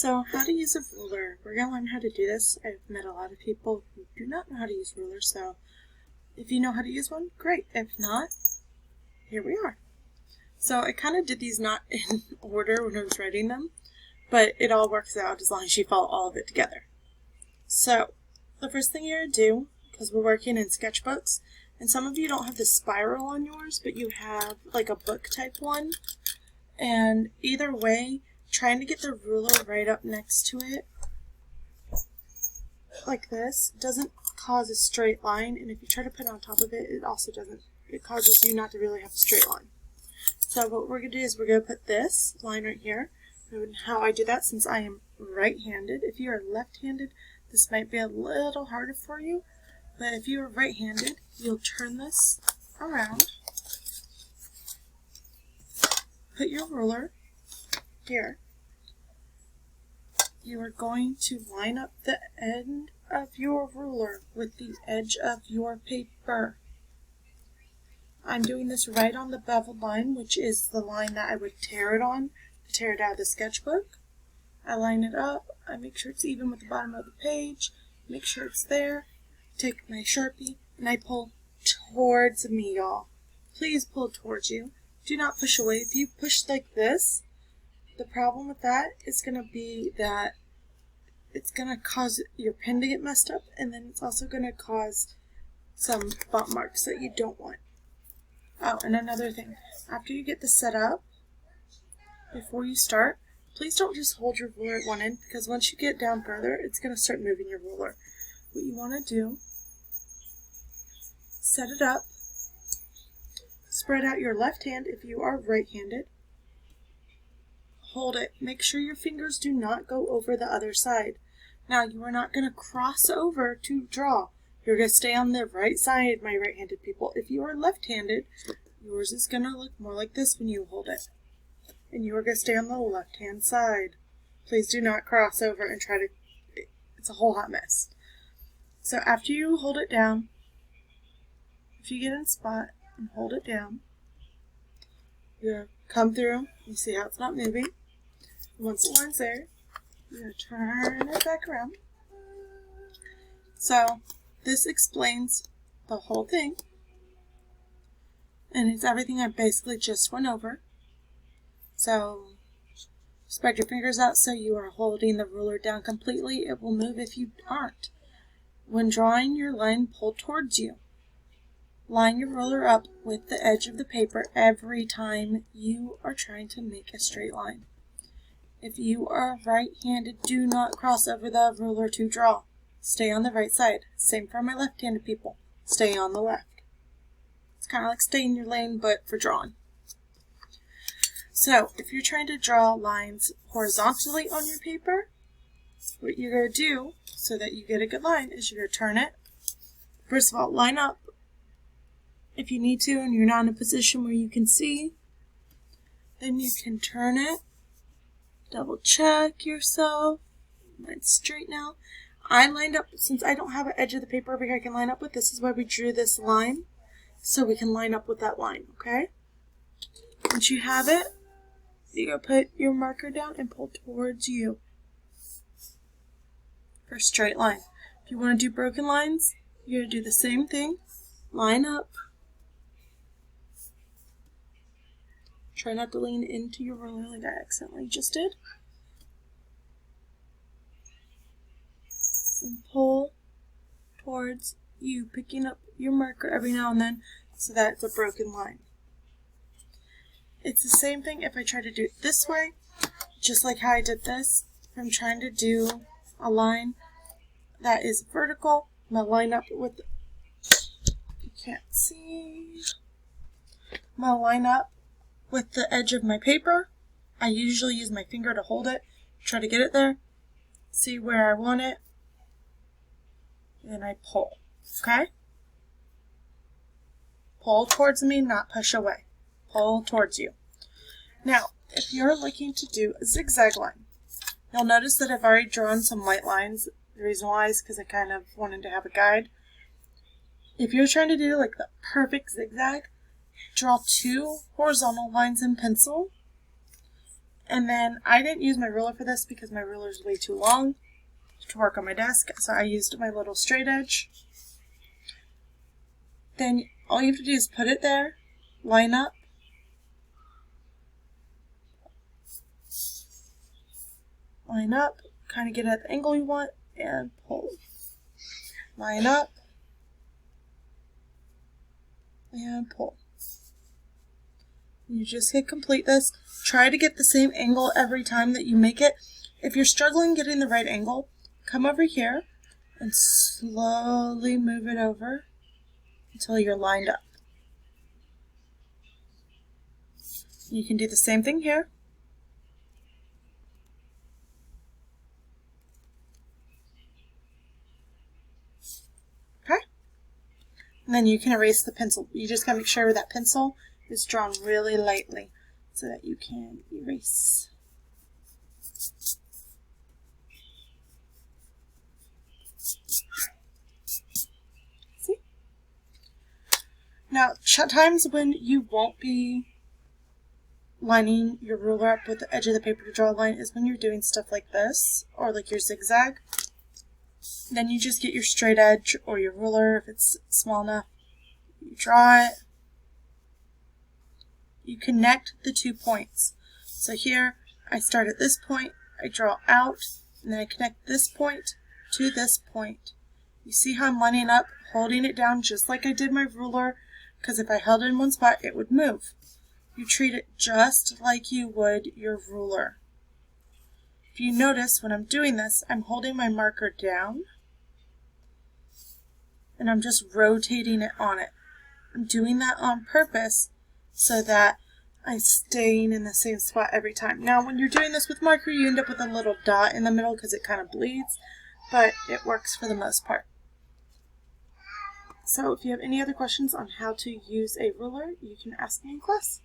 So how to use a ruler. We're going to learn how to do this. I've met a lot of people who do not know how to use rulers, so if you know how to use one, great. If not, here we are. So I kind of did these not in order when I was writing them, but it all works out as long as you follow all of it together. So the first thing you're going to do, because we're working in sketchbooks, and some of you don't have the spiral on yours, but you have like a book type one, and either way, trying to get the ruler right up next to it, like this, doesn't cause a straight line, and if you try to put it on top of it, it also doesn't. It causes you not to really have a straight line. So what we're going to do is we're going to put this line right here, and how I do that since I am right-handed. If you are left-handed, this might be a little harder for you, but if you are right-handed, you'll turn this around, put your ruler here. You are going to line up the end of your ruler with the edge of your paper. I'm doing this right on the beveled line, which is the line that I would tear it on to tear it out of the sketchbook. I line it up, I make sure it's even with the bottom of the page, make sure it's there, take my Sharpie, and I pull towards me, y'all. Please pull towards you. Do not push away. If you push like this, the problem with that is going to be that it's going to cause your pen to get messed up, and then it's also going to cause some bump marks that you don't want. Oh, and another thing, after you get this set up, before you start, please don't just hold your ruler at one end, because once you get down further, it's going to start moving your ruler. What you want to do, set it up, spread out your left hand if you are right-handed, hold it, make sure your fingers do not go over the other side. Now, you are not going to cross over to draw. You're going to stay on the right side, my right-handed people. If you are left-handed, yours is going to look more like this when you hold it. And you are going to stay on the left-hand side. Please do not cross over and try to, it's a whole hot mess. So after you hold it down, if you get in a spot and hold it down, you're going to come through, you see how it's not moving. Once the line's there, you're going to turn it back around. So this explains the whole thing, and it's everything I basically just went over. So spread your fingers out so you are holding the ruler down completely. It will move if you aren't. When drawing your line, pull towards you. Line your ruler up with the edge of the paper every time you are trying to make a straight line. If you are right-handed, do not cross over the ruler to draw. Stay on the right side. Same for my left-handed people. Stay on the left. It's kind of like stay in your lane, but for drawing. So, if you're trying to draw lines horizontally on your paper, what you're going to do, so that you get a good line, is you're going to turn it. First of all, line up if you need to and you're not in a position where you can see. Then you can turn it. Double check yourself. Mine's straight now. I lined up, since I don't have an edge of the paper over here I can line up with, this is why we drew this line, so we can line up with that line, okay? Once you have it, you're going to put your marker down and pull towards you for a straight line. If you want to do broken lines, you're going to do the same thing. Line up. Try not to lean into your ruler like I accidentally just did. And pull towards you, picking up your marker every now and then so that it's a broken line. It's the same thing if I try to do it this way, just like how I did this. If I'm trying to do a line that is vertical, I'm going to line up with, you can't see, I'm going to line up with the edge of my paper. I usually use my finger to hold it, try to get it there, see where I want it, and I pull, okay? Pull towards me, not push away. Pull towards you. Now, if you're looking to do a zigzag line, you'll notice that I've already drawn some white lines. The reason why is because I kind of wanted to have a guide. If you're trying to do like the perfect zigzag, draw 2 horizontal lines in pencil And then I didn't use my ruler for this because my ruler is way too long to work on my desk, so I used my little straight edge. Then all you have to do is put it there, line up, kind of get it at the angle you want, and pull. Line up, and pull. You just hit complete this. Try to get the same angle every time that you make it. If you're struggling getting the right angle, come over here and slowly move it over until you're lined up. You can do the same thing here. Okay? And then you can erase the pencil. You just gotta make sure that pencil is drawn really lightly so that you can erase. See? Now, times when you won't be lining your ruler up with the edge of the paper to draw a line is when you're doing stuff like this, or like your zigzag. Then you just get your straight edge or your ruler if it's small enough. You draw it. You connect the 2 points. So here, I start at this point, I draw out, and then I connect this point to this point. You see how I'm lining up, holding it down just like I did my ruler, because if I held it in one spot, it would move. You treat it just like you would your ruler. If you notice, when I'm doing this, I'm holding my marker down, and I'm just rotating it on it. I'm doing that on purpose so that I'm staying in the same spot every time. Now, when you're doing this with marker, you end up with a little dot in the middle because it kind of bleeds, but it works for the most part. So if you have any other questions on how to use a ruler, you can ask me in class.